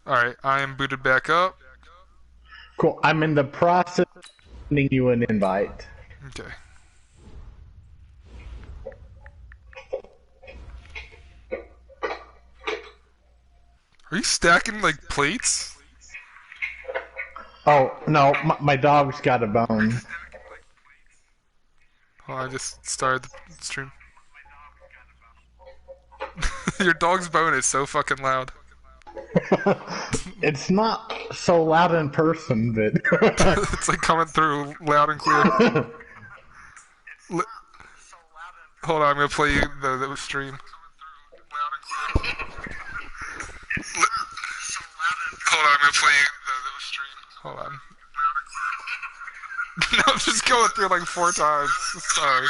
Alright, I am booted back up. Cool. I'm in the process of sending you an invite. Okay. Are you stacking, like, plates? Oh, no, my dog's got a bone. Oh, I just started the stream. Your dog's bone is so fucking loud. It's not so loud in person, but... It's like coming through loud and clear. Hold on, I'm gonna play you the stream. Hold on, I'm gonna play you the stream. Hold on. No, I'm just going through like 4 times. Sorry.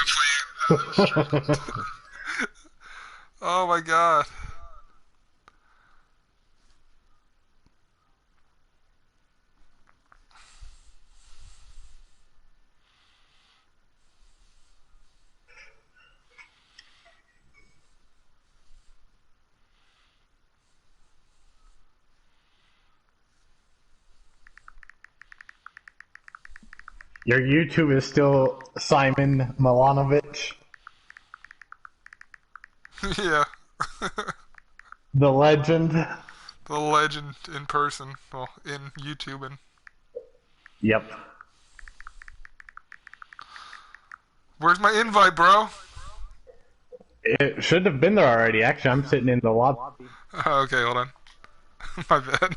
Oh my god. Your YouTube is still Simon Milanovic? Yeah. The legend? The legend in person. Well, in YouTubing. Yep. Where's my invite, bro? It should have been there already. Actually, I'm sitting in the lobby. Oh, okay, hold on. My bad.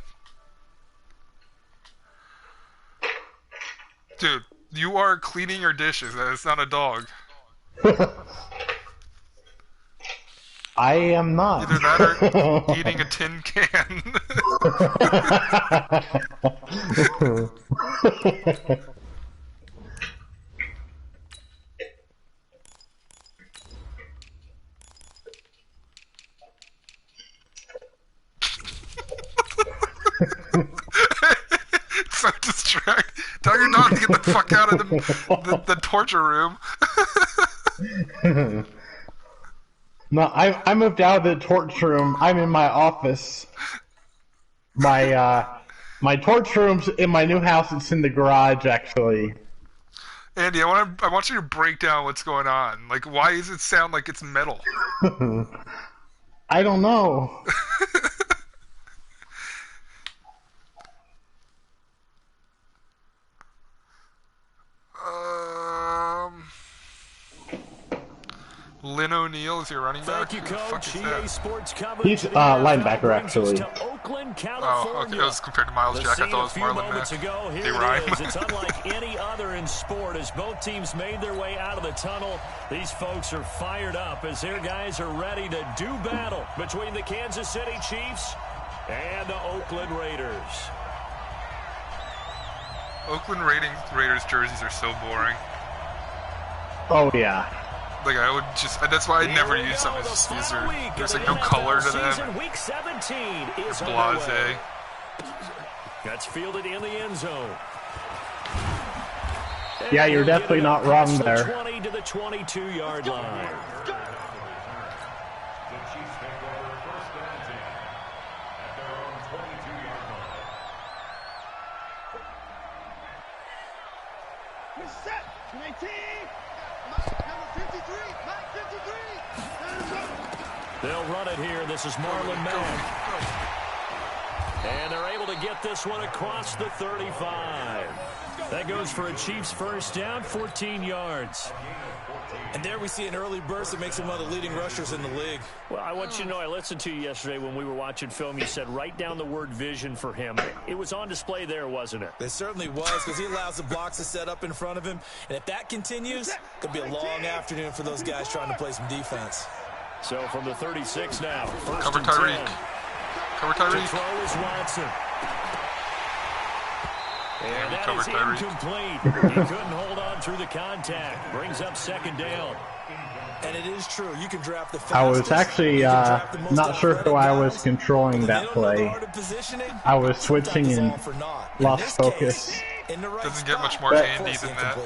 Dude, you are cleaning your dishes. It's not a dog. I am not. Either that or eating a tin can. So distracted. Tell your dog to get the fuck out of the torture room. No, I moved out of the torch room. I'm in my office. My torch room's in my new house. It's in the garage, actually. Andy, I want you to break down what's going on. Like, why does it sound like it's metal? I don't know. Lynn O'Neill is your running back. Thank you, Coach. EA Sports He's linebacker, actually. Oakland, oh, okay. That was compared to Miles Jack. I thought it was Marlon Mack. They rhyme. It's unlike any other in sport. As both teams made their way out of the tunnel, these folks are fired up as their guys are ready to do battle between the Kansas City Chiefs and the Oakland Raiders. Oakland Raiders jerseys are so boring. Oh, yeah. Like, I would just, that's why I never use them. It's just, there's like no color to them. Week 17 is blasé. That's fielded in the end zone. Yeah, you're definitely not wrong there. 20 to the 22-yard line. They'll run it here. This is Marlon Mack. And they're able to get this one across the 35. That goes for a Chiefs first down, 14 yards. And there we see an early burst that makes him one of the leading rushers in the league. Well, I want you to know, I listened to you yesterday when we were watching film. You said write down the word vision for him. It was on display there, wasn't it? It certainly was, because he allows the blocks to set up in front of him. And if that continues, it could be a long afternoon for those guys trying to play some defense. So from the 36 now, first Cover and Tyreek. 10. Cover Tyreek. To throw is Watson. And that is incomplete. He couldn't hold on through the contact. Brings up second down. And it is true. You can draft the fastest. I was actually not sure who I was controlling that play. I was switching and lost focus. Doesn't get much more handy than that.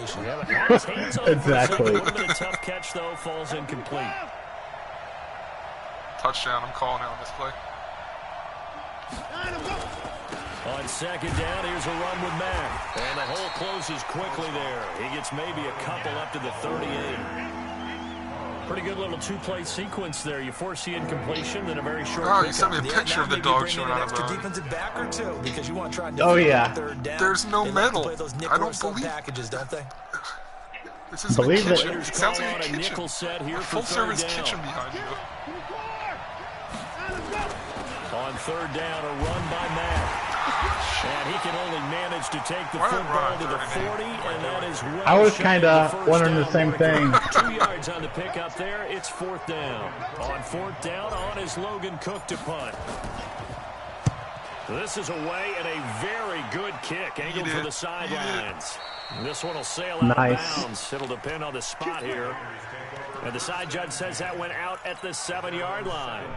Exactly. The tough catch, though, falls incomplete. Touchdown, I'm calling it on this play. On second down, here's a run with Mack. And the hole closes quickly there. He gets maybe a couple up to the 38. Pretty good little two-play sequence there. You force the incompletion, then a very short Oh, you sent me a picture of the dog showing out of a defensive back or two because you want to try and third down. There's no metal. I don't believe packages, don't they? This is a kitchen. It sounds like a kitchen. Nickel set here a full-service kitchen behind you. On third down, a run by Mack. And he can only manage to take the football to the 40, and that is well. I was kind of wondering the same thing. 2 yards on the pickup there. It's fourth down. On fourth down, on is Logan Cook to punt. This is away and a very good kick. Angled for the sidelines. This one will sail out of bounds. It'll depend on the spot here. And the side judge says that went out at the 7-yard line.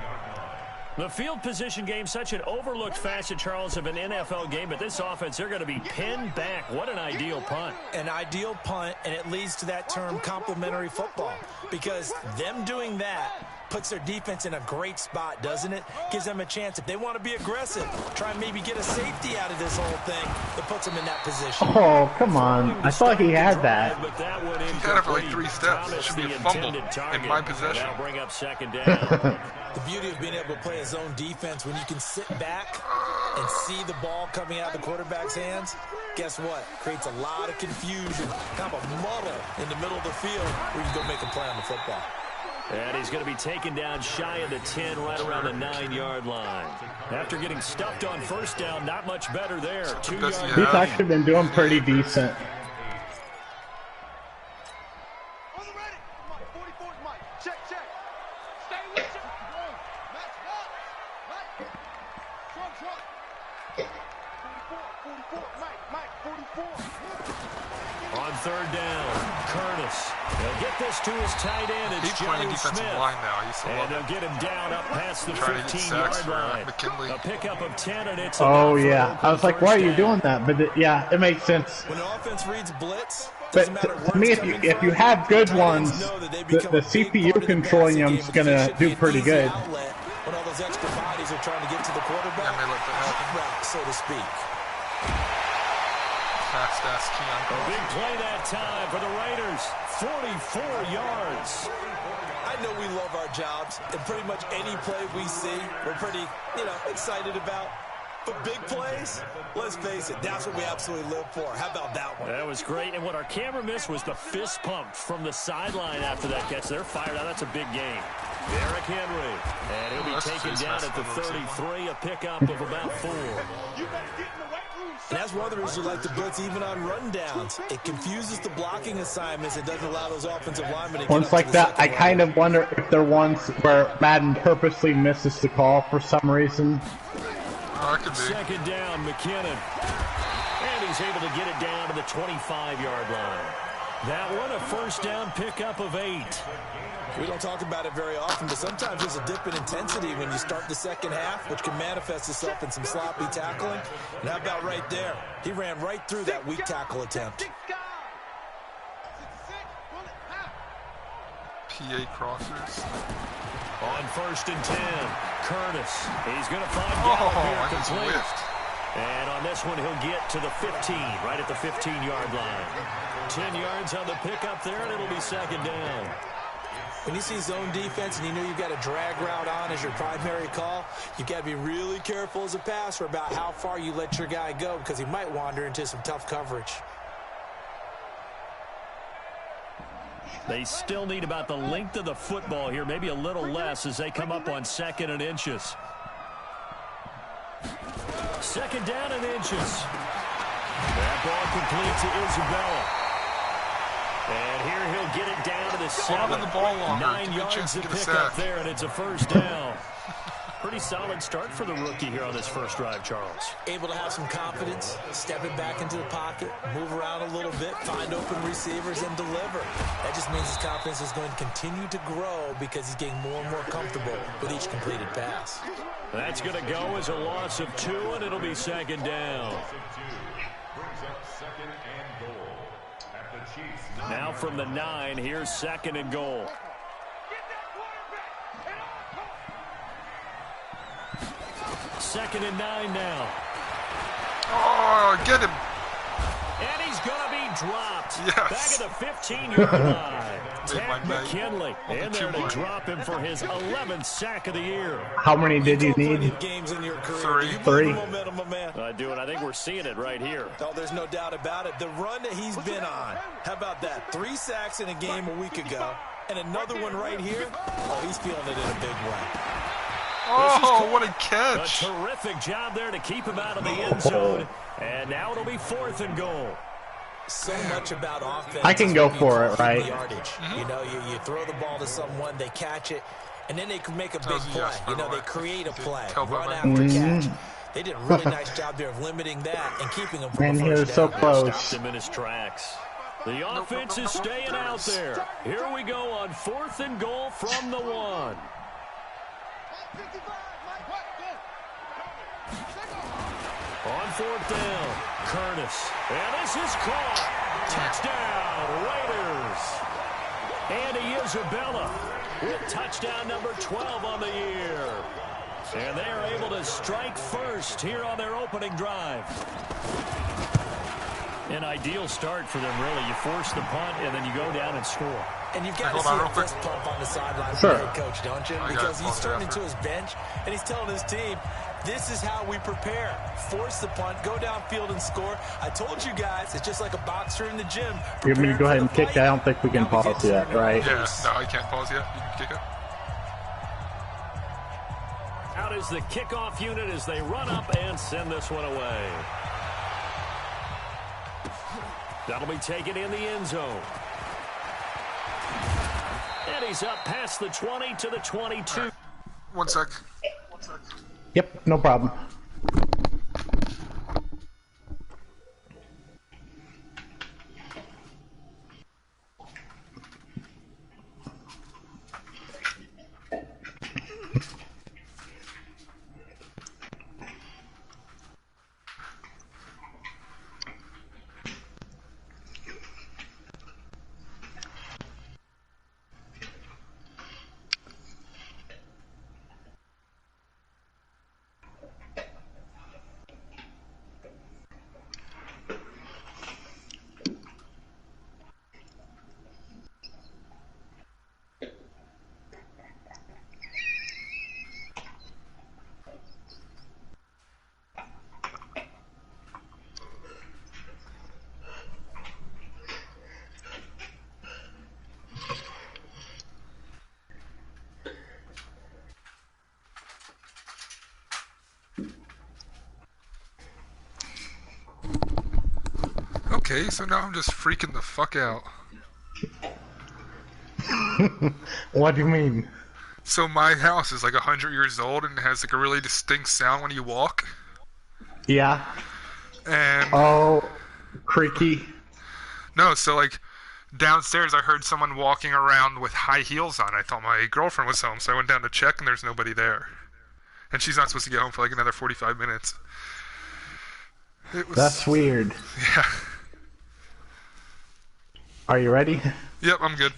The field position game, such an overlooked facet, Charles, of an NFL game, but this offense, they're going to be pinned back. What an ideal punt. An ideal punt, and it leads to that term complementary football, because them doing that puts their defense in a great spot, doesn't it? Gives them a chance. If they want to be aggressive, try and maybe get a safety out of this whole thing that puts them in that position. Oh, come on. I thought he had that. But that one he had it for like 3 steps. It should be a fumble in my possession. That'll bring up second down. The beauty of being able to play a zone defense, when you can sit back and see the ball coming out of the quarterback's hands, guess what? Creates a lot of confusion, kind of a muddle in the middle of the field where you can go make a play on the football. And he's going to be taken down shy of the 10, right around the 9-yard line. After getting stuffed on first down, not much better there. 2 yards. He's actually been doing pretty decent. On third down, Curtis. They'll get this to his tight end. It's playing defensive Smith. line now. I used to love and they'll get him down up past the 15-yard line. A pickup of 10, and it's oh, yeah. I was like, why are you doing that? But, yeah, it makes sense. When the offense reads blitz, but to me, if you have good ones, the CPU controlling them is going to do pretty good. When all those extra bodies are trying to get to the quarterback, so to speak. Fast-ass Keon. A big play that time for the Raiders. 44 yards. I know we love our jobs, and pretty much any play we see, we're pretty, excited about. But big plays, let's face it, that's what we absolutely live for. How about that one? That was great, and what our camera missed was the fist pump from the sideline after that catch. They're fired out. That's a big game. Derrick Henry, and he'll be taken down at the 33, a pickup of about 4. And that's one of the reasons you like to blitz even on rundowns. It confuses the blocking assignments. It doesn't allow those offensive linemen to get ones like that, I kind of wonder if they're ones where Madden purposely misses the call for some reason. Oh, could be. Second down, McKinnon. And he's able to get it down to the 25-yard line. That one, a first down pickup of 8. We don't talk about it very often, but sometimes there's a dip in intensity when you start the second half, which can manifest itself in some sloppy tackling. And how about right there? He ran right through that weak tackle attempt. PA crossers. On first and 10, Curtis. He's going to find Gallup here complete. And on this one, he'll get to the 15, right at the 15-yard line. 10 yards on the pickup there, and it'll be second down. When you see zone defense and you know you've got a drag route on as your primary call, you've got to be really careful as a passer about how far you let your guy go because he might wander into some tough coverage. They still need about the length of the football here, maybe a little less as they come up on 2nd and inches. 2nd down and inches. That ball complete to Isabella. And here he'll get it down to the 7. The ball longer. 9 yards to pick up there, and it's a first down. Pretty solid start for the rookie here on this first drive, Charles. Able to have some confidence, stepping back into the pocket, move around a little bit, find open receivers, and deliver. That just means his confidence is going to continue to grow because he's getting more and more comfortable with each completed pass. That's going to go as a loss of 2, and it'll be second down. Now from the 9, here's 2nd and goal. Second and 9 now. Oh, get him. And he's going to be dropped. Yes. Back at the 15-yard line. Ted my McKinley in there to drop him for his 11th sack of the year. How many did you need? Games in your career. Three. Momentum, my man. I do, and I think we're seeing it right here. Oh, there's no doubt about it. The run that he's been on. How about that? 3 sacks in a game a week ago, and another one right here. Oh, he's feeling it in a big way. Oh, what a catch. A terrific job there to keep him out of the end zone. And now it'll be 4th and goal. So much about offense. I can go for it, right? You know, you throw the ball to someone, they catch it, and then they can make a big play. You know, they create a play, run after catch. They did a really nice job there of limiting that and keeping him from And he a was first so down. close. Stopped him in his tracks. The offense is staying out there. Here we go on 4th and goal from the 1. On 4th down, Curtis. And this is caught. Touchdown, Raiders. Andy Isabella with touchdown number 12 on the year. And they are able to strike first here on their opening drive. An ideal start for them, really. You force the punt, and then you go down and score. And you've got to see a fist pump on the sideline Sure. from the head coach, don't you? Because he's turning to his bench, and he's telling his team, this is how we prepare. Force the punt, go downfield and score. I told you guys, it's just like a boxer in the gym. You want me to go ahead and kick that? I don't think we can pause yet, right? Yeah, no, I can't pause yet. You can kick it. Out is the kickoff unit as they run up and send this one away. That'll be taken in the end zone. And he's up past the 20 to the 22. Right. 1 sec. Yep, no problem. Okay, so now I'm just freaking the fuck out. What do you mean? So my house is like 100 years old and it has like a really distinct sound when you walk. Yeah. And Oh, creaky. no, so like downstairs I heard someone walking around with high heels on. I thought my girlfriend was home, so I went down to check and there's nobody there. And she's not supposed to get home for like another 45 minutes. That's weird. Yeah. Are you ready? Yep, I'm good.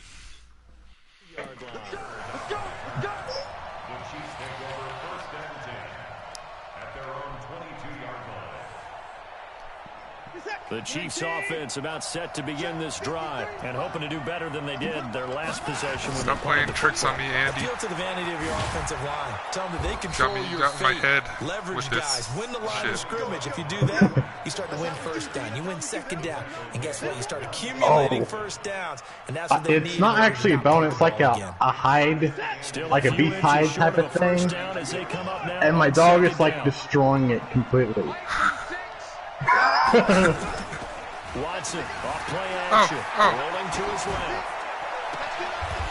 The Chiefs offense about set to begin this drive and hoping to do better than they did their last possession. Stop playing tricks on me, Andy. Appeal to the vanity of your offensive line. Tell them that they control your got my fate. head Leverage with this guys. Win the line shit. of scrimmage. If you do that, you start to win first down. You win second down. And guess what? You start accumulating first downs. And that's what they need. It's not actually a bone, it's like a hide, like a beef hide type of thing. And my dog is like destroying it completely. Watson, off play action, rolling to his left.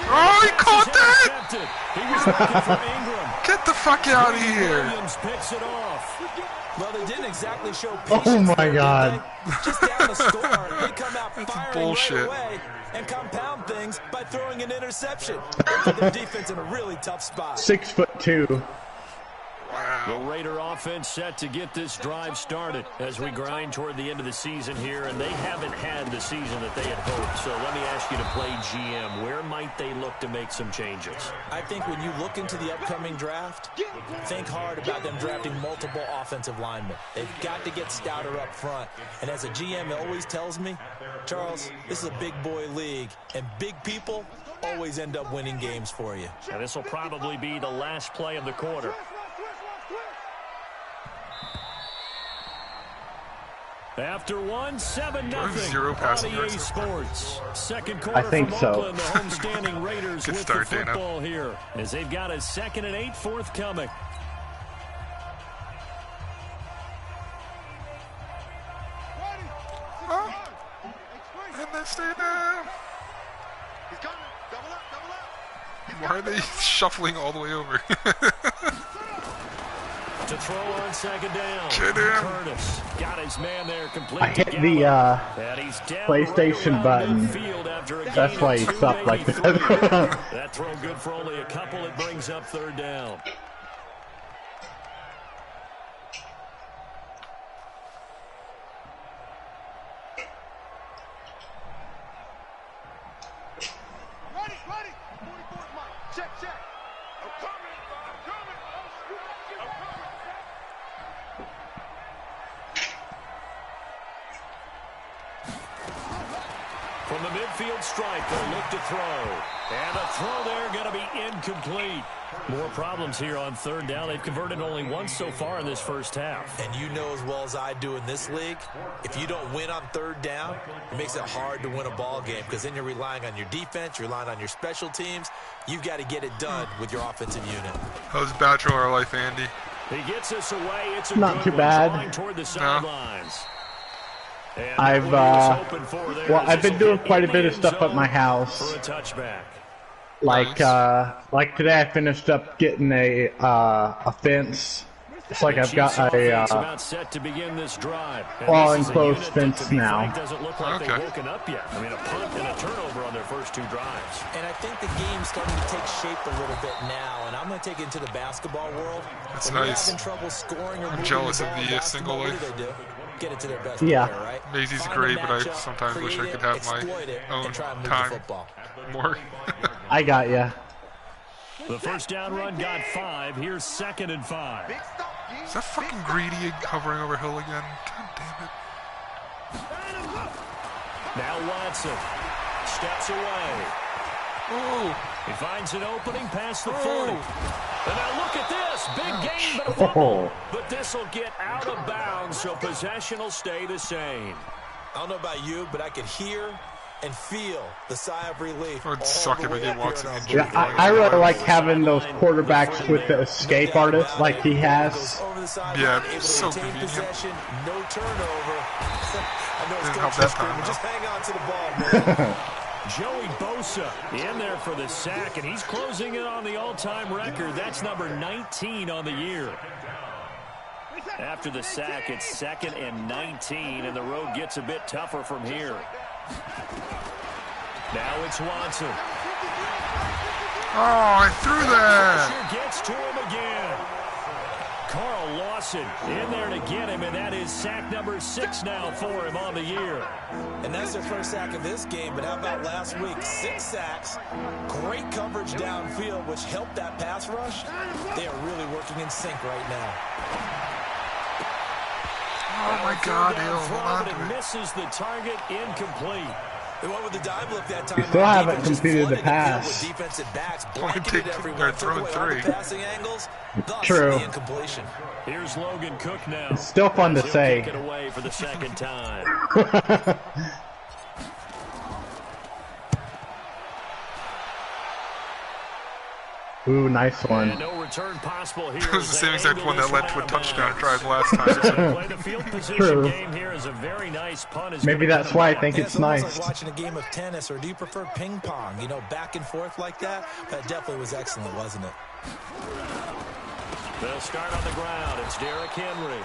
Oh, he caught that! He was looking for Ingram. Get the fuck out of here! Williams picks it off. Well, they didn't exactly show Oh patience. my God. Just down the score, they come out firing bullshit. right away and compound things by throwing an interception. They put their defense in a really tough spot. 6'2". The Raider offense set to get this drive started as we grind toward the end of the season here, and they haven't had the season that they had hoped. So let me ask you to play GM. Where might they look to make some changes? I think when you look into the upcoming draft, think hard about them drafting multiple offensive linemen. They've got to get stouter up front. And as a GM, it always tells me, Charles, this is a big boy league, and big people always end up winning games for you. And this will probably be the last play of the quarter. After 7-0 0 passing on EA yards. Sports. Second quarter I think from so. Oakland, the homestanding Raiders Good with start, the Dana. football here as they've got a 2nd and 8 forthcoming. And they stay down. Why are they shuffling all the way over? To throw on 2nd down. Get him. Curtis got his man there complete. I hit to the And he's down PlayStation right button. midfield after a That's gain why of he 2, sucked like maybe that. 3. That throw good for only a couple. It brings up 3rd down. From the midfield stripe, they'll look to throw. And a throw there going to be incomplete. More problems here on 3rd down. They've converted only once so far in this first half. And you know as well as I do in this league, if you don't win on 3rd down, it makes it hard to win a ball game because then you're relying on your defense, you're relying on your special teams. You've got to get it done with your offensive unit. How's Bachelor life, Andy? He gets us away. It's a Not good too one, bad. drawing toward the sidelines. And I've what he was hoping for there is I've been this doing will quite a hit bit the of end stuff at my zone house. for a touchback. Like today I finished up getting a fence. It's like I've got Chiefs a about set to begin this drive. And all this is a enclosed unit that, fence to be now. frank, doesn't look like Okay. they've woken up yet. I mean, a punt and a turnover on their first 2 drives. And I think the game's starting to take shape a little bit now, and I'm going to take it into the basketball world. That's when nice. You're having trouble scoring or I'm moving jealous the of ball in the basketball, single what life. do? Get it to their best Yeah. player, right? Daisy's Find great, a but I matchup, sometimes wish I create could it, have my exploit it, own and try and move time. the football. More. I got ya. The first down run got 5. Here's 2nd and 5. Is that fucking Greedy hovering over Hill again? God damn it. Now Watson steps away. Oh, He finds an opening past the 40. And now look at this. Big gain, but a Oh. fumble. But this will get out of bounds, so possession will stay the same. I don't know about you, but I could hear and feel the sigh of relief. it would all suck the if I way get up here Watson in our injured. booth. Yeah, I really like having those quarterbacks with the escape artist like he has. Over the sideline, Yeah, able to so retain convenient. possession, no turnover. I know it's Didn't help coach's that time, screaming, though. just hang on to the ball, man. Joey Bosa in there for the sack, and he's closing in on the all-time record. That's number 19 on the year. After the sack, it's 2nd and 19, and the road gets a bit tougher from here. Now it's Watson. Oh, I threw that. Pressure gets to him again. Carl Lawson in there to get him, and that is sack number 6 now for him on the year. And that's their first sack of this game, but how about last week? 6 sacks, great coverage downfield, which helped that pass rush. They are really working in sync right now. Oh my God, Hill, hold on But to it it. misses the target, incomplete. They went with the dive look that time. You still haven't Defense just completed the flooded field pass. with defensive backs, Only blanketed take- everyone, they're took throwing away all the 3. passing angles, thus True. the incompletion. Here's Logan Cook now. It's still fun to He'll say. kick it away for the 2nd time. Ooh, nice And one. no return possible here. It was the as same they exact angle one that this led to a out of touchdown bounds. drive last time. Play the field position True. game here is a very nice punt. Is Maybe gonna that's come why I back. think Yeah, it's almost nice. like watching a game of tennis, or do you prefer ping pong? You know, back and forth like that? That definitely was excellent, wasn't it? They'll start on the ground. It's Derrick Henry.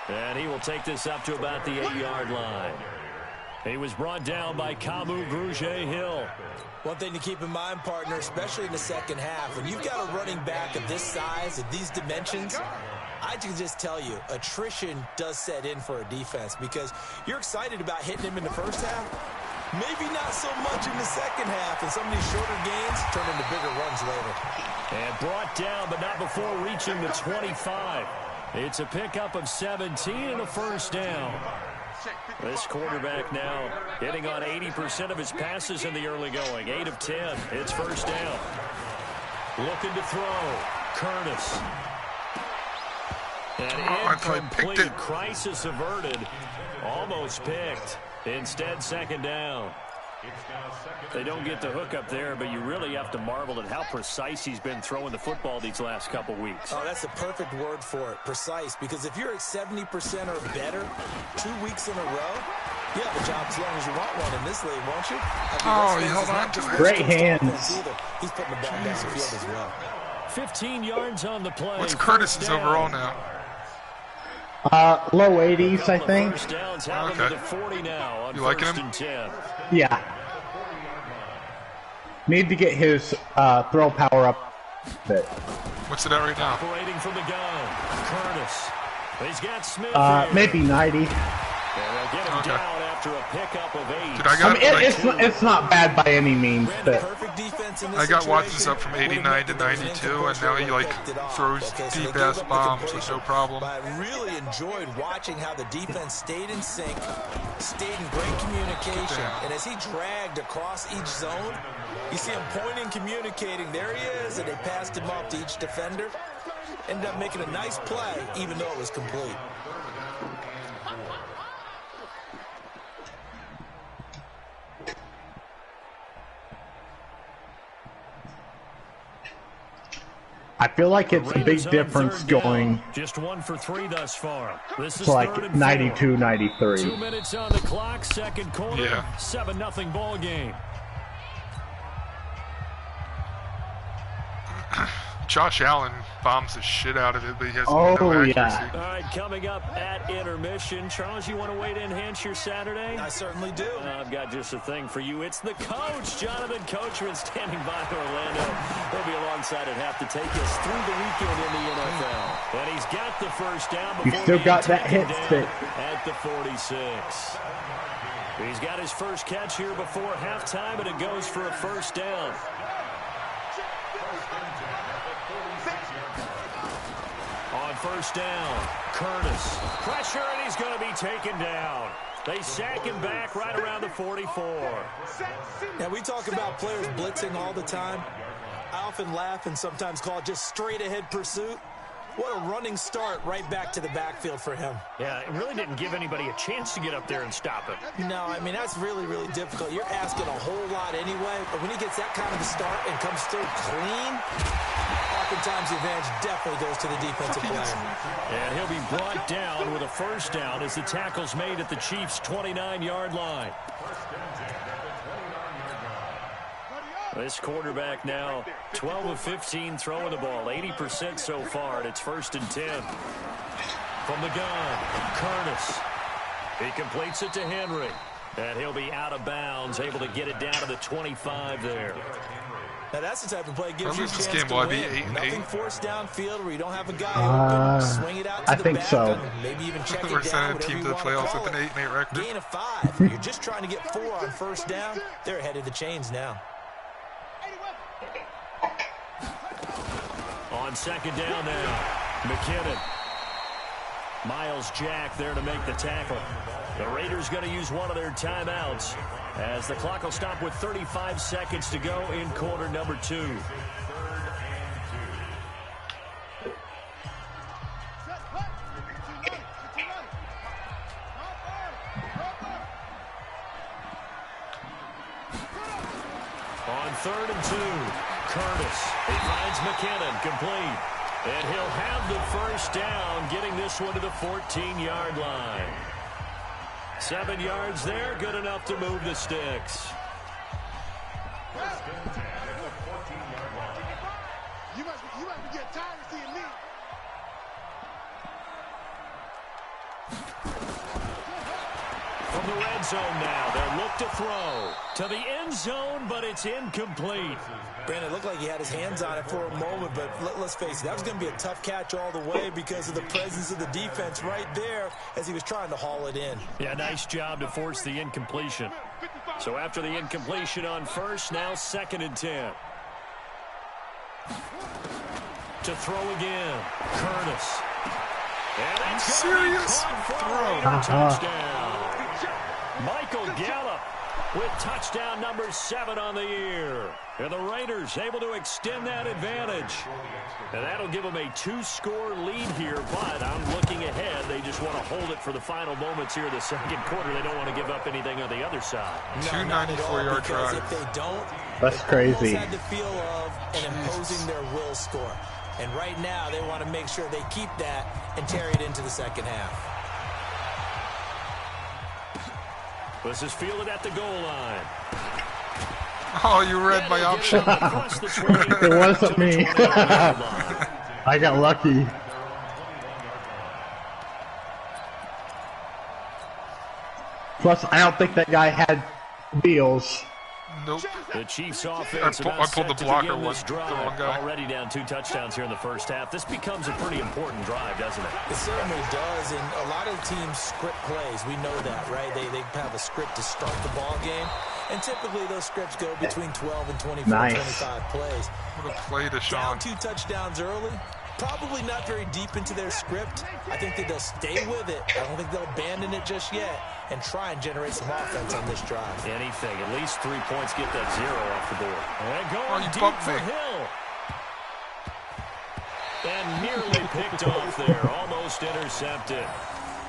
And he will take this up to about the 8-yard line. He was brought down by Kamu Grugier-Hill. One thing to keep in mind, partner, especially in the second half, when you've got a running back of this size, of these dimensions, I can just tell you, attrition does set in for a defense because you're excited about hitting him in the first half. Maybe not so much in the second half, and some of these shorter gains turn into bigger runs later. And brought down, but not before reaching the 25. It's a pickup of 17 and a first down. This quarterback now hitting on 80% of his passes in the early going. 8 of 10. It's first down. Looking to throw. Curtis. An incomplete, crisis averted. Almost picked. Instead, second down. They don't get the hook up there, but you really have to marvel at how precise he's been throwing the football these last couple weeks. Oh, that's a perfect word for it, precise, because if you're at 70% or better 2 weeks in a row, you have a job as long as you want one in this league, won't you? He held on to it. Great hands. He's putting the ball down the field as well. 15 yards on the play. What's Curtis's overall now? Low 80s, I think. First downs out Okay. into the 40 now on You liking first him? and 10. Yeah. Need to get his throw power up a bit. What's it at right now? Operating from the gun. Curtis. He's got Smith here. Maybe 90. And they'll get him Okay. down after a pickup of 8. Dude, I I got mean, it's not bad by any means, Brandon, but perfect defense in this I got situation. Watson's up from 89 to 92, and now he throws deep-ass bombs with no problem. But I really enjoyed watching how the defense stayed in sync, stayed in great communication, and as he dragged across each zone, you see him pointing, communicating. There he is, and they passed him off to each defender. Ended up making a nice play, even though it was complete. I feel like it's a big difference going Just 1 for 3 thus far. This is to third like and 92, 4. 93. 2 minutes on the clock, second quarter. Yeah. 7-0 ball game. Josh Allen bombs the shit out of it, but he has Oh, no accuracy. yeah. All right, coming up at intermission. Charles, you want a way to enhance your Saturday? I certainly do. I've got just a thing for you. It's the coach, Jonathan Coachman, standing by Orlando. He'll be alongside at half to take us through the weekend in the NFL. And he's got the first down You before still being got that taken hit down stick. at the 46. He's got his first catch here before halftime, and it goes for a first down. On first down, Curtis. Pressure, and he's going to be taken down. They sack him back right around the 44. Now, we talk about players blitzing all the time. I often laugh and sometimes call it just straight-ahead pursuit. What a running start right back to the backfield for him. Yeah, it really didn't give anybody a chance to get up there and stop him. No, I mean, that's really, really difficult. You're asking a whole lot anyway, but when he gets that kind of a start and comes through clean, oftentimes the advantage definitely goes to the defensive player. And he'll be brought down with a first down as the tackle's made at the Chiefs' 29-yard line. This quarterback now 12 of 15 throwing the ball, 80% so far, and it's first and 10. From the gun, Curtis. He completes it to Henry. And he'll be out of bounds, able to get it down to the 25 there. Now, that's the type of play that gives you a lose this chance game, to will I win. be 8-8? Nothing forced downfield where you don't have a guy open. Swing it out to I the think back. so. Maybe even check We're it down, sending a whatever team you to the want to playoffs call with an it. 8-8 record. Gain of 5. You're just trying to get 4 on first down. They're ahead of the chains now. On second down now, McKinnon. Miles Jack there to make the tackle. The Raiders going to use one of their timeouts as the clock will stop with 35 seconds to go in quarter number 2. On third and 2, Curtis. He finds McKinnon, complete. And he'll have the first down, getting this one to the 14-yard line. 7 yards there, good enough to move the sticks. You must be getting tired of seeing me. From from the red zone now. They'll look to throw to the end zone, but it's incomplete. Brandon, it looked like he had his hands on it for a moment, but let's face it, that was going to be a tough catch all the way because of the presence of the defense right there as he was trying to haul it in. Yeah, nice job to force the incompletion. So after the incompletion on first, now 2nd and 10. To throw again, Curtis. And that's serious throw. Touchdown. Michael Gallup with touchdown number 7 on the year. And the Raiders able to extend that advantage. And that'll give them a 2-score lead here, but I'm looking ahead. They just want to hold it for the final moments here in the second quarter. They don't want to give up anything on the other side. 294-yard drive. If they don't, that's crazy. They had the feel of an imposing their will score. And right now, they want to make sure they keep that and carry it into the second half. This is fielded at the goal line. Oh, you read my option. It wasn't me. I got lucky. Plus, I don't think that guy had wheels. Nope. The Chiefs offense I pulled the blocker one. The wrong guy. Already down 2 touchdowns here in the first half. This becomes a pretty important drive, doesn't it? It certainly does, and a lot of teams script plays. We know that, right? They have a script to start the ball game, and typically those scripts go between 12 and 24, 25 plays. What a play to Sean. Down 2 touchdowns early. Probably not very deep into their script. I think that they'll stay with it. I don't think they'll abandon it just yet and try and generate some offense on this drive. Anything. At least 3 points get that 0 off the board. And going deep for Hill. And nearly picked off there. Almost intercepted.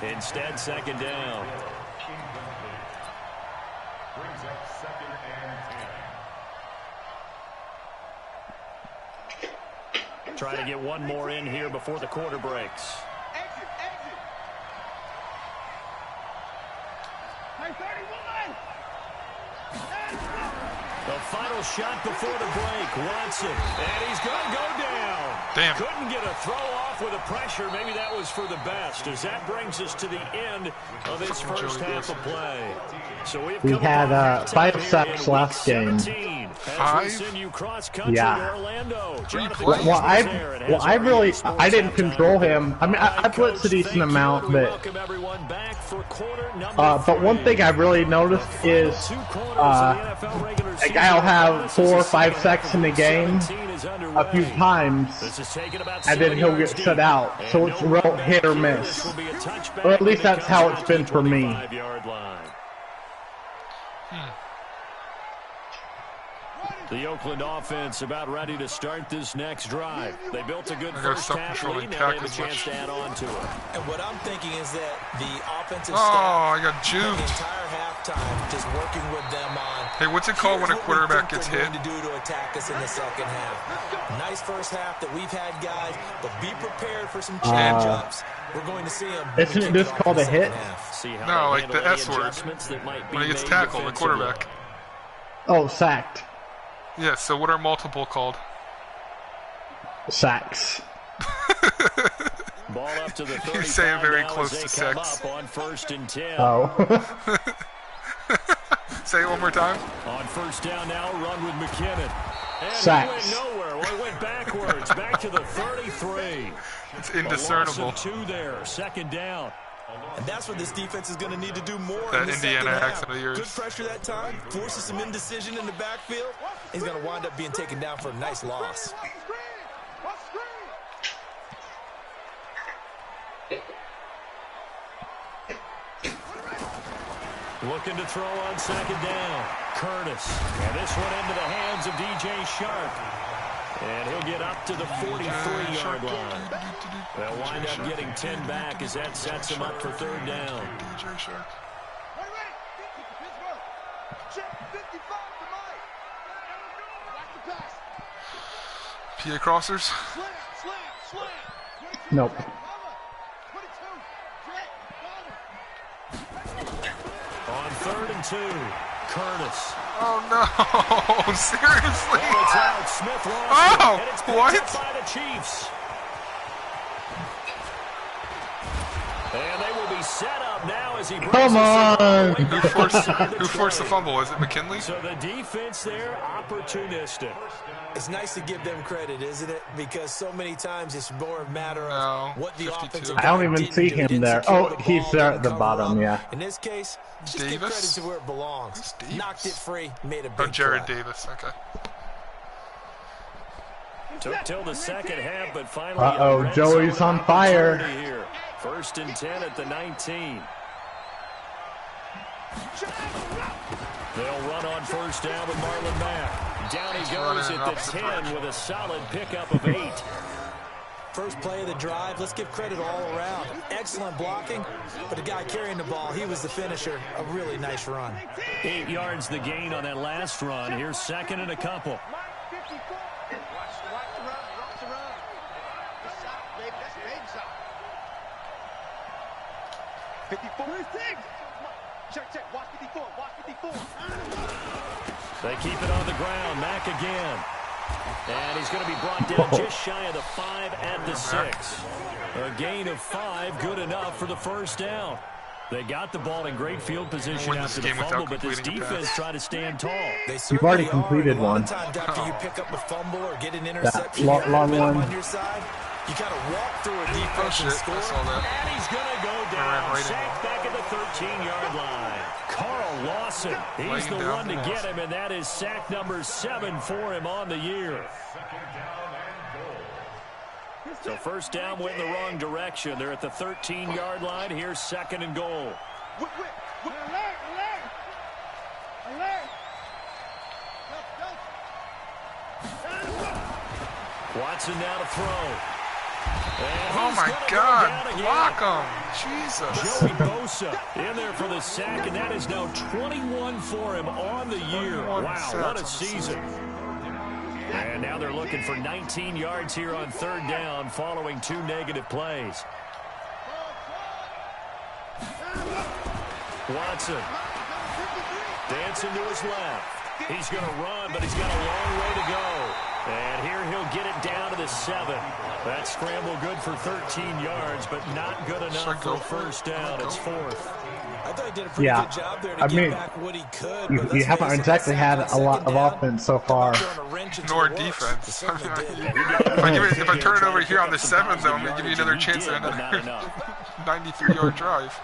Instead, 2nd down. Try to get one more in here before the quarter breaks. The final shot before the break. Watson. And he's going to go down. Damn. Couldn't get a throw off with the pressure. Maybe that was for the best, as that brings us to the end of this first half of play. So we had 5 sacks last game. 5? Yeah. Well, I didn't control him. I mean, I blitzed a decent amount, but one thing I really noticed is a guy will have 4 or 5 sacks in the game a few times, and then he'll get shut out. So it's real hit or miss. Or at least that's how it's been for me. The Oakland offense about ready to start this next drive. They built a good first half lead. Now they have a chance to add on to it. And what I'm thinking is that the offensive staff I got juked. The entire halftime just working with them on. Hey, what's it called when a quarterback gets hit? To do to attack us in the second half. Nice first half that we've had, guys, but be prepared for some change-ups. We're going to see them. Isn't it just called a hit? No, like the S word. When he gets tackled, the quarterback. Oh, sacked. Yeah, so what are multiple called? Sacks. Ball up to the 35. You're saying very close to sex. On 1st and 10. Oh. Say it one more time. On 1st down now, run with McKinnon. And sacks. He went nowhere. Well, he went backwards, back to the 33. It's indiscernible. 2 there, 2nd down. And that's what this defense is going to need to do more that in the Indiana second half. accent of yours. Good pressure that time, forces some indecision in the backfield. He's going to wind up being taken down for a nice loss. Looking to throw on 2nd down. Curtis. And this one into the hands of DJ Shark. And he'll get up to the 43-yard line. They'll wind up getting 10 back as that sets him up for 3rd down. PA crossers? Nope. On 3rd and 2, Curtis. Oh no! Seriously? Oh, it's out. Smith lost oh, and it's what? By the Chiefs. And they will be set up up now as he Come on! Who forced the fumble? Was it McKinley? So the defense there, opportunistic. It's nice to give them credit, isn't it? Because so many times it's more a matter of what the 52. offensive I don't guy even didn't see do. him Didn't there. secure Oh, the he's ball, there at didn't the cover bottom, up. yeah. In this case, just give Davis? credit to where it belongs. Davis? Knocked it free, made a Oh, big Jared play. Davis. Okay. Took till the second half, but finally Uh-oh, Joey's on fire. Here. 1st and 10 at the 19. They'll run on 1st down with Marlon Mack. Down he goes at the 10 with a solid pickup of 8. First play of the drive, let's give credit all around. Excellent blocking, but the guy carrying the ball, he was the finisher. A really nice run. 8 yards the gain on that last run. Here's 2nd and a couple. They keep it on the ground. Mack again. And he's going to be brought down just shy of the 5 at the 6. A gain of 5, good enough for the 1st down. They got the ball in great field position after the fumble, but this defense tried to stand tall. You've already completed one. After you pick up a fumble or get an interception, That long one. on your side, you got to walk through a defense and score. I saw that. And he's going to go down. Right Sacked back at the 13-yard line. Carl Lawson, he's the one to get him, and that is sack number 7 for him on the year. So 1st down went in the wrong direction. They're at the 13-yard line. Here's 2nd and goal. Watson now to throw. Oh my God! Block him! Jesus! Joey Bosa in there for the sack, and that is now 21 for him on the year. Wow, what a season. And now they're looking for 19 yards here on 3rd down following 2 negative plays. Watson dancing to his left. He's going to run, but he's got a long way to go. And here he'll get it down to the 7. That scramble good for 13 yards, but not good enough for a 1st down. It's 4th. I thought he did a pretty good job there to get back what he could. You haven't exactly had a lot of offense so far. Nor defense. If I turn it over here on the 7th, though, I'm going to give you another chance at another 93-yard drive.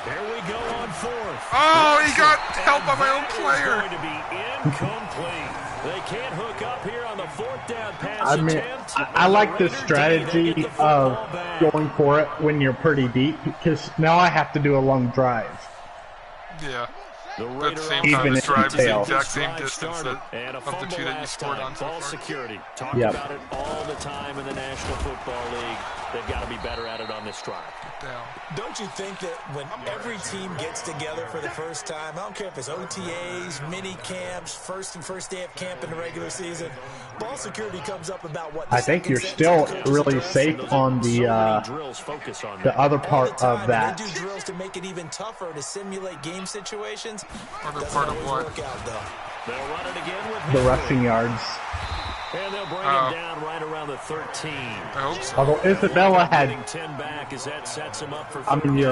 Here we go on 4th. Oh, he got help by my own player. Going to be incomplete. They can't hook up here on the 4th down pass I mean, attempt. I like the strategy of going for it when you're pretty deep, because now I have to do a long drive. Yeah. The At the same Even time, this if drive it is the fails. exact same distance and a of the fumble 2 that you last scored time. on so Ball far. security. Talk Yep. about it all the time in the National Football League. They've got to be better at it on this drive. Down. Don't you think that when every team gets together for the first time, I don't care if it's OTAs, mini camps, first day of camp in the regular season, ball security comes up about what I think you're still really safe on the other part of that. They do drills to make it even tougher to simulate game situations. Other part of what? Work out, though. They'll run it again with The rushing yards. And they'll bring him down right around the 13. I hope so. Although Isabella had, 10 back as that sets him up for I mean,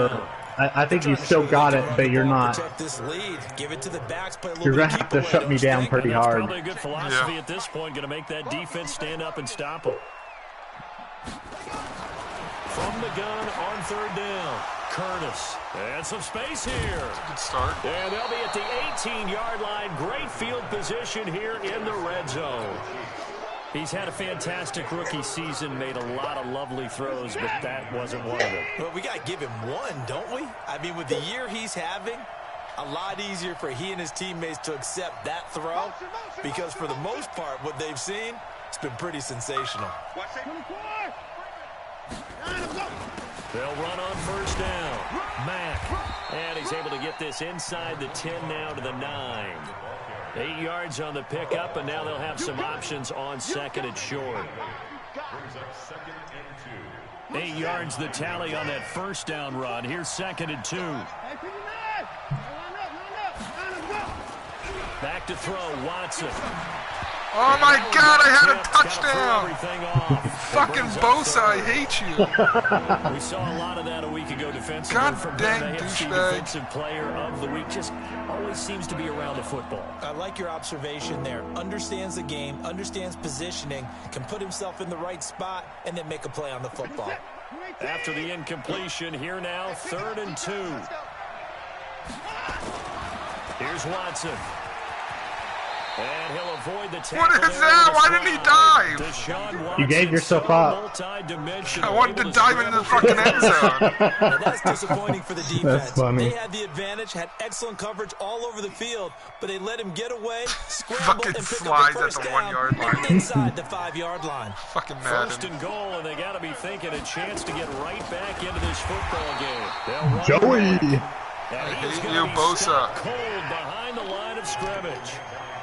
I think you still got it, but you're not. Protect this lead. Give it to the backs. Play a little You're bit gonna of have to keep away. shut me Don't down stink. pretty That's hard. probably a good philosophy at this point. Going to make that defense stand up and stop him. From the gun on 3rd down. Curtis. And some space here. Good start. And they'll be at the 18-yard line. Great field position here in the red zone. He's had a fantastic rookie season, made a lot of lovely throws, but that wasn't one of them. But we got to give him one, don't we? I mean, with the year he's having, a lot easier for he and his teammates to accept that throw, because for the most part, what they've seen, it's been pretty sensational. They'll run on 1st down. Mack. And he's able to get this inside the 10 now to the 9. 8 yards on the pickup, and now they'll have some options on 2nd and short. 8 yards the tally on that 1st down run. Here's 2nd and 2. Back to throw, Watson. Oh my God, I had a touchdown! Fucking Bosa, I hate you. We saw a lot of that a week ago defensively. God from dang him. AFC douchebag. Defensive Player of the Week. Just always seems to be around the football. I like your observation there. Understands the game, understands positioning, can put himself in the right spot, and then make a play on the football. After the incompletion, here now, 3rd and 2. Here's Watson. And he'll avoid the tackle. What is that? Why didn't he dive? You gave yourself up. I wanted to dive into the fucking end zone. Now that's disappointing for the defense. That's funny. They had the advantage, had excellent coverage all over the field, but they let him get away, scramble, Fucking and pick up slides the at first the down 1 yard line. and inside the 5-yard line. Fucking First Madden. and goal, and they got to be thinking a chance to get right back into this football game. They'll run Joey. back. I And he's hate gonna you, be Bosa. stuck cold behind the line of scrimmage.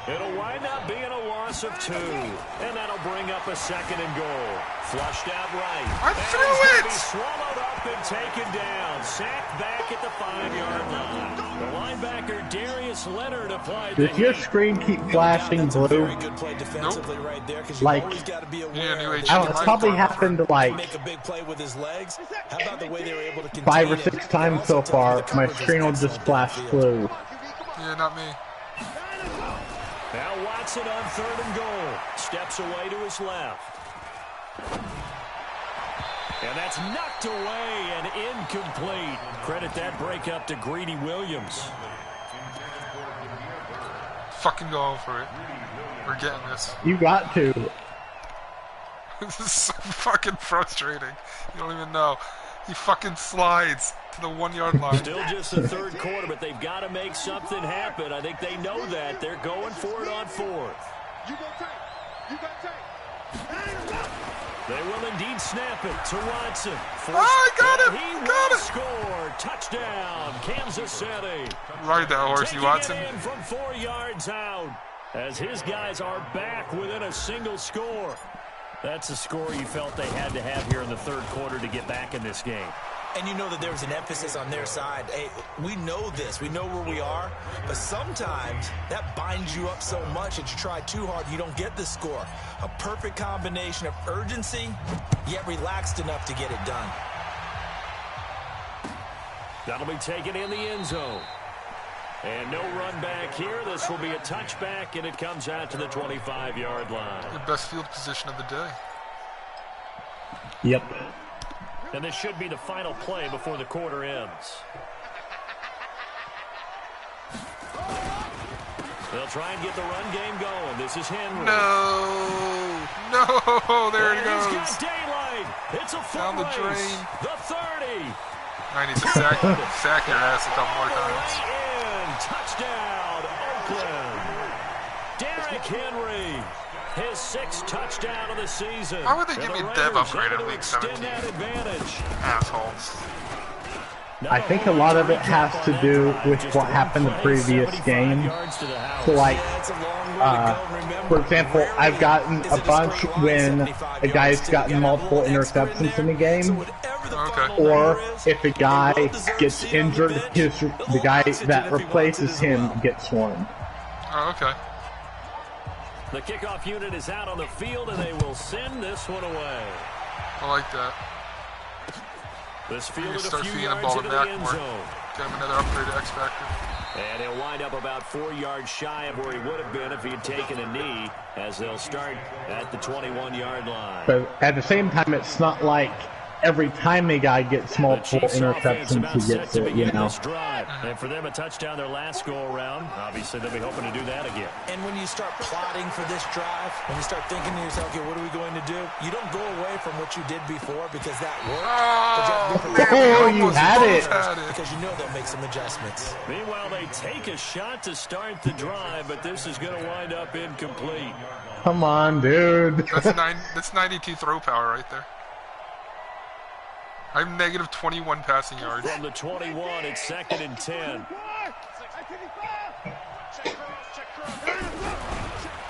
It'll wind up being a loss of 2. And that'll bring up a 2nd and goal. Flushed out right. I And threw he's gonna it! be swallowed up and taken down. Sacked back at the 5-yard line. The linebacker Darius Leonard applied the Does your heat. screen keep flashing That's a blue? very good play defensively right there, because you Like- always got to be Yeah, aware new of age. I don't know, it's probably happened like make a big play with his legs. How about the way they were able to contain 5 or him? 6 times Also so tell you far. the My coverage is screen will just excellent flash downfield. blue. Yeah, not me. Now Watson on 3rd and goal. Steps away to his left. And that's knocked away and incomplete. Credit that breakup to Greedy Williams. Fucking go for it. We're getting this. You got to. This is so fucking frustrating. You don't even know. He fucking slides to the 1 yard line. Still just the 3rd quarter, but they've got to make something happen. I think they know that. They're going for it on 4th. You go tight. You got tight. They will indeed snap it to Watson. I got And it! He Got will it! score. Touchdown, Kansas City. Ride that horse, Taking you Watson. it in from 4 yards out as his guys are back within a single score. That's a score you felt they had to have here in the 3rd quarter to get back in this game. And you know that there was an emphasis on their side. Hey, we know this. We know where we are. But sometimes that binds you up so much that you try too hard, you don't get the score. A perfect combination of urgency, yet relaxed enough to get it done. That'll be taken in the end zone. And no run back here. This will be a touchback, and it comes out to the 25-yard line. The best field position of the day. Yep. And this should be the final play before the quarter ends. They'll try and get the run game going. This is Henry. No. No. There it And he's goes. got daylight. It's a foot Down the race. drain. The 30. I need to sack your ass a couple more times. In. Touchdown, Oakland. Derrick Henry. His 6th touchdown of the season. Why would they give And me the a dev Raiders upgrade able in to week extend 17? that advantage. Assholes. I think a lot of it has to do with what happened the previous game. So, like, for example, I've gotten a bunch when a guy's gotten multiple interceptions in the game, Okay. or if a guy gets injured, the guy that replaces him gets one. Oh, okay. The kickoff unit is out on the field, and they will send this one away. I like that. This You fielded a start few feeding the yards ball into to the Mac end more. zone. Get him another upgrade to X Factor. And he'll wind up about 4 yards shy of where he would have been if he had taken a knee, as they'll start at the 21-yard line. But at the same time, it's not like every time a guy gets The multiple Chiefs offense interceptions, about he set gets to it, you begin know. this drive. And for them, a touchdown their last go-around. Obviously, they'll be hoping to do that again. And when you start plotting for this drive, when you start thinking to yourself, okay, what are we going to do? You don't go away from what you did before because that worked. Oh, But you have to be Oh, man, we you almost had it. had it. because you know they'll make some adjustments. Meanwhile, they take a shot to start the drive, but this is going to wind up incomplete. Come on, dude. That's 92 throw power right there. I'm negative 21 passing yards. From the 21, it's 2nd and 10.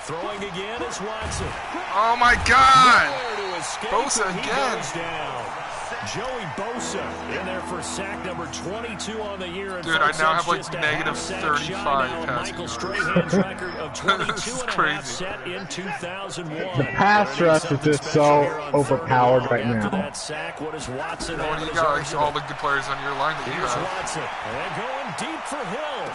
Throwing again is Watson. Oh my God! Nowhere to escape, Bosa and he again. goes down. Joey Bosa in there for sack number 22 on the year. And dude, I folks, now have like just a negative half-sack 35 shy now. passing Michael yards. Strahan's record of 22 This is and a half crazy. set in 2001. The pass rush is just so overpowered right After now. that sack, what is Watson Well, having you his got like, arsenal? all the good players on your line that you Here's have. Watson, and going deep for Hill.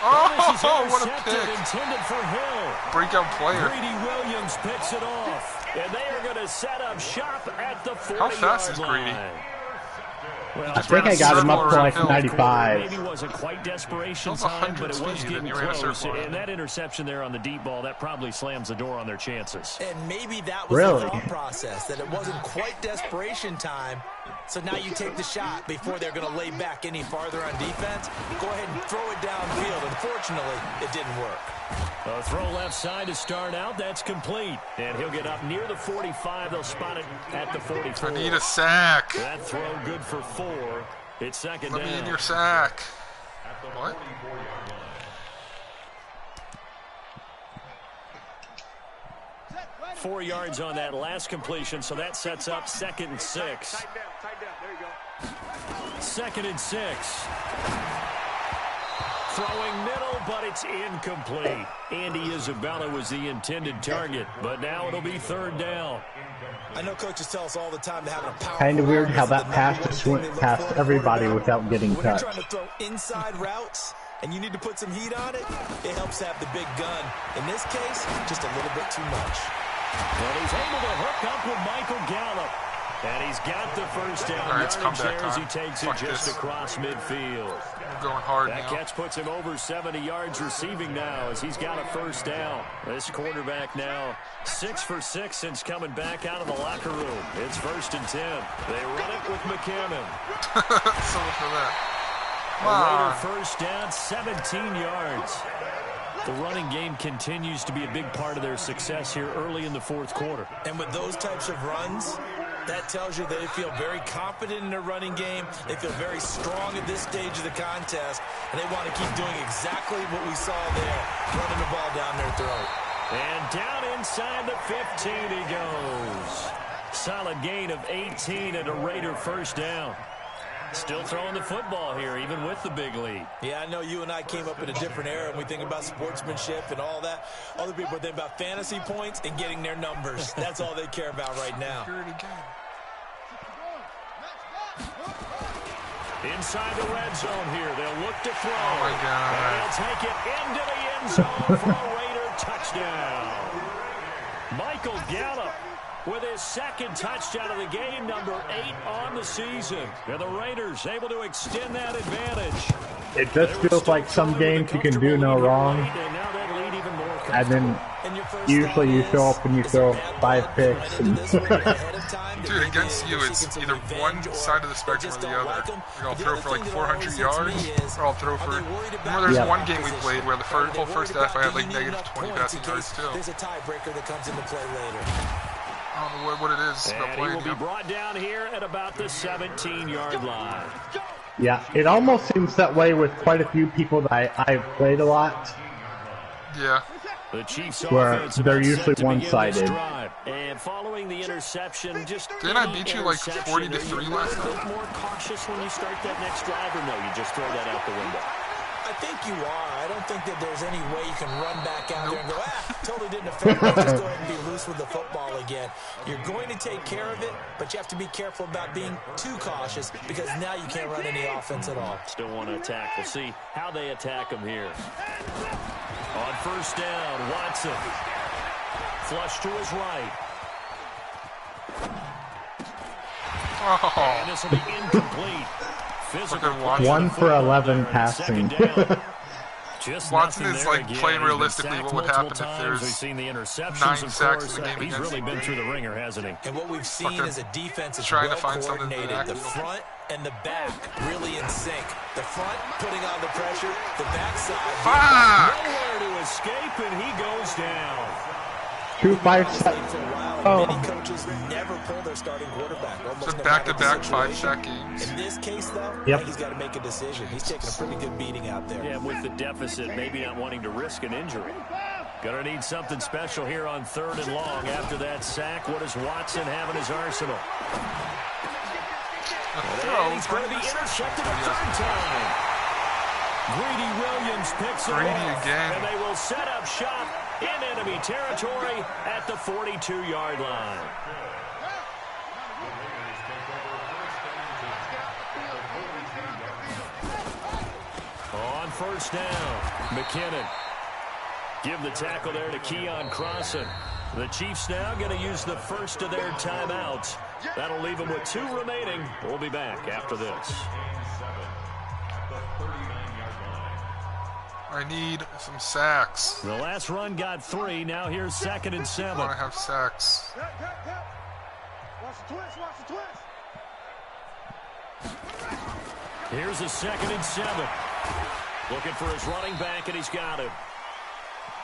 Oh, what a Intercepted, pick. intended for Hill. Breakout player. Greedy Williams picks it off, and they are going to set up shop at the 40-yard How fast is Greedy? line. Well, I think I got him up to like Hill. 95. Maybe wasn't quite desperation That was time, but 100 it was speed, getting and you ran a close. circle. And that interception there on the deep ball, that probably slams the door on their chances. And maybe that was Really? the thought process, that it wasn't quite desperation time. So now you take the shot before they're going to lay back any farther on defense. Go ahead and throw it downfield. Unfortunately, it didn't work. A throw left side to start out. That's complete. And he'll get up near the 45. They'll spot it at the 44. I need a sack. That throw good for 4. It's second Let down. me in your sack. What? Set, 4 yards on that last completion, so that sets up 2nd and 6. Tight down. There you go. 2nd and 6. Throwing middle, but it's incomplete. Andy Isabella was the intended target, but now it'll be 3rd down. I know coaches tell us all the time to have a power. Kind of weird how that pass just went past everybody without getting When you're touched. trying to throw inside routes and you need to put some heat on it, it helps have the big gun. In this case, just a little bit too much. And he's able to hook up with Michael Gallup. And he's got the first down. All right, it's Yardage comeback there as he time. takes it Fuck just this. across midfield. I'm going hard That now. catch puts him over 70 yards receiving now as he's got a first down. This quarterback now 6 for 6 since coming back out of the locker room. It's 1st and 10. They run it with McCammon. So much for that. Come Raider on. first down, 17 yards. The running game continues to be a big part of their success here early in the 4th quarter. And with those types of runs, that tells you they feel very confident in their running game. They feel very strong at this stage of the contest, and they want to keep doing exactly what we saw there, running the ball down their throat. And down inside the 15 he goes. Solid gain of 18 and a Raider first down. Still throwing the football here, even with the big lead. Yeah, I know you and I came up in a different era, and we think about sportsmanship and all that. Other people think about fantasy points and getting their numbers. That's all they care about right now. Hear it again. Inside the red zone here, they'll look to throw. Oh, my God. And he'll take it into the end zone for a Raider touchdown. Michael Gallup with his 2nd touchdown of the game, number 8 on the season. And the Raiders able to extend that advantage. It just feels like some games you can do no wrong, And now that lead even more and then And your first usually you thought show is, up and you is throw it bad 5 luck picks. going into this one ahead of time? Dude, against you, it's either one side of the spectrum or the other. Like, I'll throw for like 400 yards, or I'll throw for... Remember, there's Yeah. one game we played where the whole first half I had like negative 20 passing yards too. There's a tiebreaker that comes into play later. I don't know what it is about And he playing will be you. brought down here at about the 17-yard line. Yeah, it almost seems that way with quite a few people that I've played a lot. Yeah. The Chiefs Where offense they're about set usually to begin this one-sided. drive. And following the interception, just Didn't I any beat you like interception, 40 to are you 3 a last little time? bit more cautious when you start that next drive, or no, you just throw that out the window? I think you are. I don't think that there's any way you can run back out there and go, totally didn't affect me. Just go ahead and be loose with the football again. You're going to take care of it, but you have to be careful about being too cautious because now you can't run any offense at all. Still want to attack. We'll see how they attack him here. On first down, Watson. Flush to his right. Oh, And this will be incomplete. Physical Look at Watson. 1 for 11 passing. Just Watson nothing is, there like, again. playing He's been realistically sacked what would multiple happen if times. there's We've seen the interceptions, 9 of sacks course. in the game He's against really been me. through the ringer, hasn't he? And what we've seen Fucking is a defense that's trying to well find something in the coordinated. The backfield. front and the back really in sync. The front putting on the pressure, the backside. fuck! Nowhere to escape, and he goes down. 2 5-7. For a while, Oh. many coaches never pull their starting quarterback. Almost It's a no back-to-back matter the 5-sack situation. games. In this case, though, I Yep. think he's got to make a decision. He's taking a pretty good beating out there. Yeah, with the deficit, maybe not wanting to risk an injury. Gonna need something special here on 3rd and long. After that sack, what does Watson have in his arsenal? And he's going to be intercepted a third time. Greedy Williams picks it off, again. and they will set up shop in enemy territory at the 42-yard line. On first down, McKinnon. Give the tackle there to Keon Crossan. The Chiefs now going to use the first of their timeouts. That'll leave them with 2 remaining. We'll be back after this. I need some sacks. The last run got 3. Now here's 2nd and 7. I want to have sacks. Watch the twist, watch the twist. Here's a 2nd and 7. Looking for his running back, and he's got him.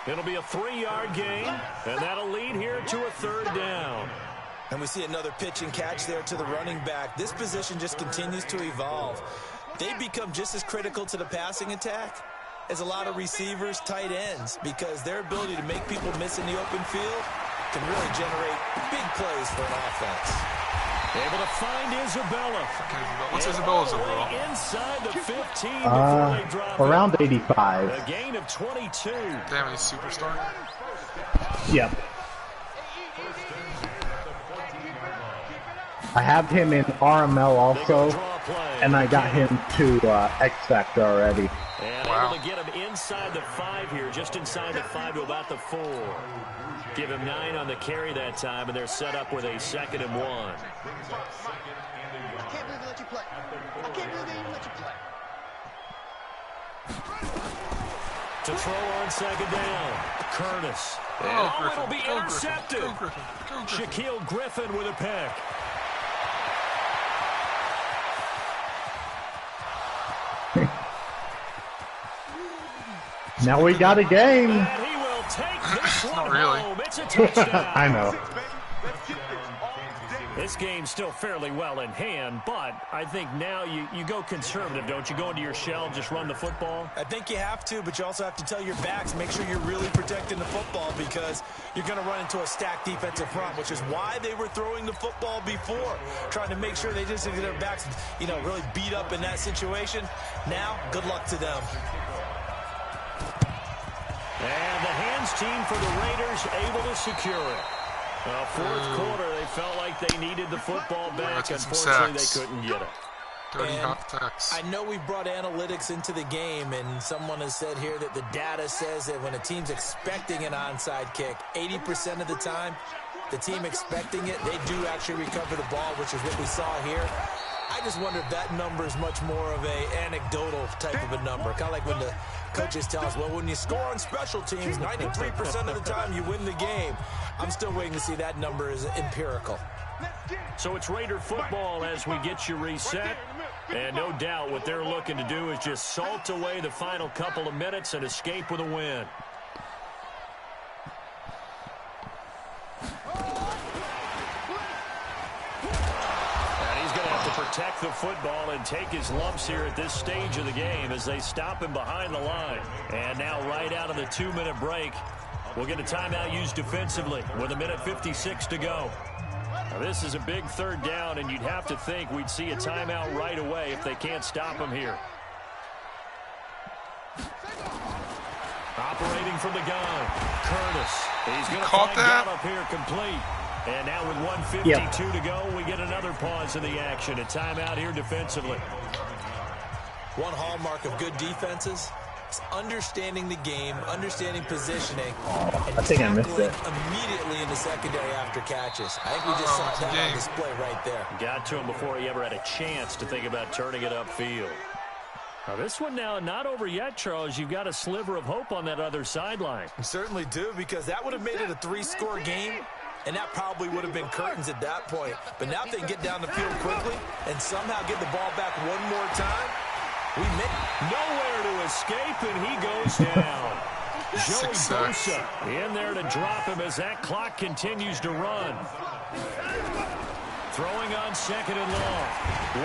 It'll be a 3-yard gain, and that'll lead here to a 3rd down. And we see another pitch and catch there to the running back. This position just continues to evolve. They become just as critical to the passing attack as a lot of receivers, tight ends, because their ability to make people miss in the open field can really generate big plays for an offense. Able to find Isabella. What's Isabella's overall? Inside the 15 before they drop around it. 85. A gain of 22. Damn, he's superstar. Yep. I have him in RML also, and I got him to X Factor already. And wow. Able to get him inside the 5 here, just inside the 5 to about the 4. Give him 9 on the carry that time, and they're set up with a 2nd and 1. I can't believe they let you play. I can't believe they even let you play. To throw on 2nd down, Curtis. And it'll be intercepted. Go Griffin. Go Griffin. Shaquille Griffin with a pick. Now we got a game. And he will take this one Not really. home. It's a touchdown. I know. This game's still fairly well in hand, but I think now you go conservative, don't you? Go into your shell, just run the football? I think you have to, but you also have to tell your backs, make sure you're really protecting the football because you're going to run into a stacked defensive front, which is why they were throwing the football before, trying to make sure they just get their backs, really beat up in that situation. Now, good luck to them. And the hands team for the Raiders able to secure it. Fourth quarter, they felt like they needed the football back. Unfortunately, they couldn't get it. Dirty hot sacks. I know we brought analytics into the game, and someone has said here that the data says that when a team's expecting an onside kick, 80% of the time, the team expecting it, they do actually recover the ball, which is what we saw here. I just wonder if that number is much more of a anecdotal type of a number. Kind of like when the coaches tell us, well, when you score on special teams, 93% of the time you win the game. I'm still waiting to see that number is empirical. So it's Raider football as we get you reset. And no doubt what they're looking to do is just salt away the final couple of minutes and escape with a win. Protect the football and take his lumps here at this stage of the game as they stop him behind the line. And now right out of the 2-minute break, we'll get a timeout used defensively with 1:56 to go. Now this is a big 3rd down, and you'd have to think we'd see a timeout right away if they can't stop him here. Operating from the gun, Curtis. He's going to find that up here complete. And now with 1:52 to go, we get another pause in the action. A timeout here defensively. One hallmark of good defenses is understanding the game, understanding positioning, and I think I missed it. immediately in the secondary after catches. I think we just saw that on display right there. Got to him before he ever had a chance to think about turning it upfield. Now this one now not over yet, Charles. You've got a sliver of hope on that other sideline. You certainly do, because that would have made it a 3-score game. And that probably would have been curtains at that point. But now if they can get down the field quickly and somehow get the ball back one more time, we may nowhere to escape, and he goes down. Joey Bosa in there to drop him as that clock continues to run. Throwing on 2nd and long.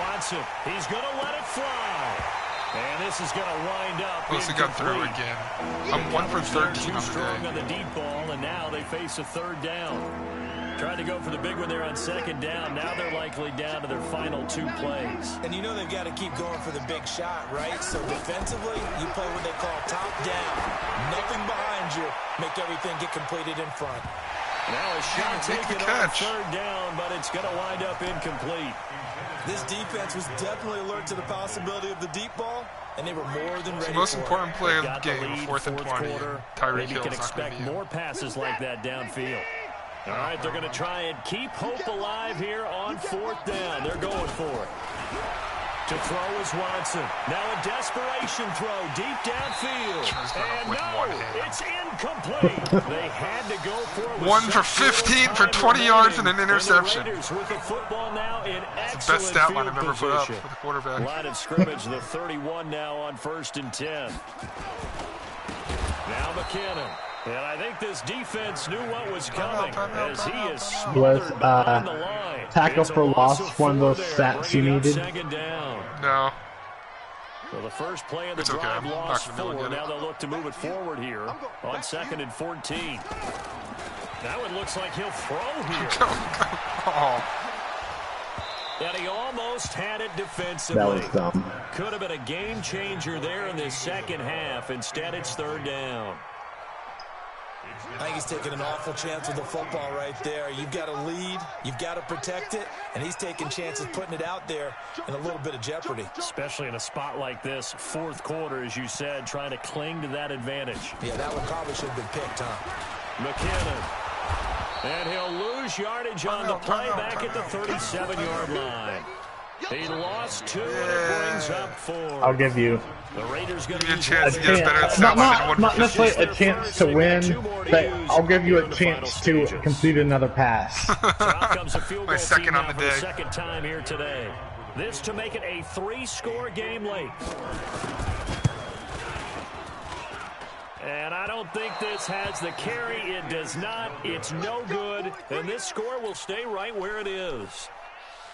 Watson, he's going to let it fly. And this is going to wind up. Bosa got through again. I'm 1 for 13 Too strong on the deep ball, and now they face a 3rd down. Tried to go for the big one there on second down. Now they're likely down to their final 2 plays. And you know they've got to keep going for the big shot, right? So defensively, you play what they call top down. Nothing behind you. Make everything get completed in front. Now a shot taken on third down, but it's going to wind up incomplete. This defense was definitely alert to the possibility of the deep ball, and they were more than ready. The most important play of the Got game, lead, 4th and 20. Tyreek Maybe you Hill's can not going expect to be more passes like that downfield. All right, they're going to try and keep hope alive here on 4th down. They're going for it. To throw is Watson. Now a desperation throw deep downfield. And no, it's incomplete. They had to go for it. 1 for 15 for 20 yards and an interception. With the football now in It's the best stat line I've ever put up for the quarterback. Line of scrimmage, the 31 now on 1st and 10. Now McKinnon. And I think this defense knew what was coming as he is smothered behind the line. Tackle for loss, one of those stats you needed. No. So the first play of the drive lost 4. Now they'll look to move it forward here on 2nd and 14. Now it looks like he'll throw here. Oh. And he almost had it defensively. That was dumb. Could have been a game changer there in the second half. Instead, it's 3rd down. I think he's taking an awful chance with the football right there. You've got to lead, you've got to protect it, and he's taking chances putting it out there in a little bit of jeopardy. Especially in a spot like this, 4th quarter, as you said, trying to cling to that advantage. Yeah, that one probably should have been picked, huh? McKinnon. And he'll lose yardage on the play back at the 37-yard line. He lost 2 and it brings up 4. I'll give you the Raiders going to a chance to get a better not necessarily a chance to win, but I'll give you a chance to complete another pass. So out comes a field goal My second on the for day. the second time here today. This to make it a 3-score game late. And I don't think this has the carry. It does not. It's no good. And this score will stay right where it is.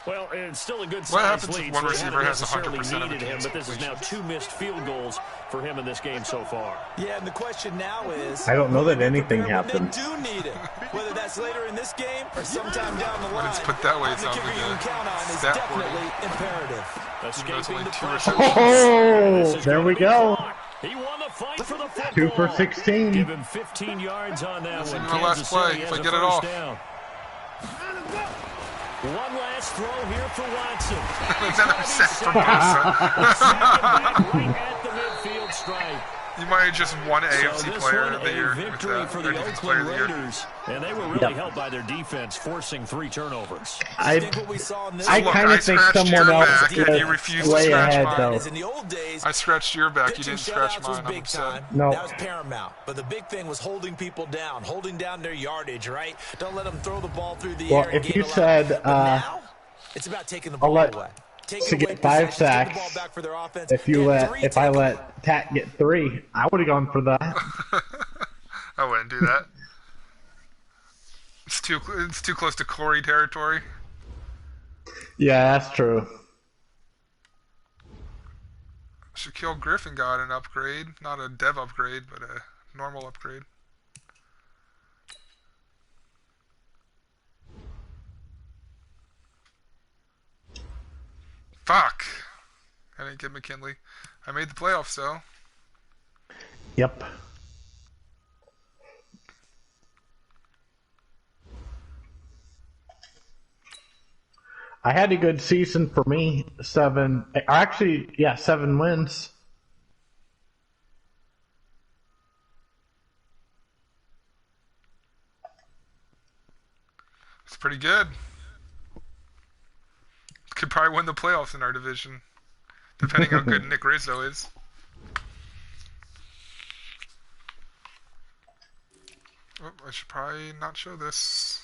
Well, it's still a good size lead. If one receiver has necessarily 100% of needed him, but this is now completion? 2 missed field goals for him in this game so far. Yeah, and the question now is, I don't know that anything happened. They do need it, whether that's later in this game or sometime down the line. When it's put that way, it's having not the kicker you good. can count on is Stat definitely imperative. Escaping only the 2 pressure. Oh, there we go. He won the fight for the football. 2 for 16. Give him 15 yards on that This one. is my last Kansas play, City if has I a get it first off. down. One last throw here for Watson. Another sack from Bosa. Right at the midfield stripe. You might have just won AFC So this Player one, of the Year a with victory that. for Or the Defensive Player Oakland of the Year. Raiders, and they were really helped by their defense, forcing 3 turnovers. I think what we saw in this I Look, kind I of think scratched someone your else back and you was refused to way scratch ahead, mine. though. Is in the old days, I scratched your back. You pitching didn't scratch shutouts was mine. I'm big upset. time. No. That was paramount. But the big thing was holding people down, holding down their yardage, right? Don't let them throw the ball through the Well, air. And if gain you a lot. said, But now, it's about taking the ball let- away. to Taking get away 5 possessions, get the sacks, ball back for their offense. if Get I let Tat get 3, I would have gone for that. I wouldn't do that. It's too close to Corey territory. Yeah, that's true. Shaquille Griffin got an upgrade. Not a dev upgrade, but a normal upgrade. Fuck. I didn't get McKinley. I made the playoffs, though. Yep. I had a good season for me. 7 wins. It's pretty good. Could probably win the playoffs in our division, depending how good Nick Rizzo is. Oh, I should probably not show this.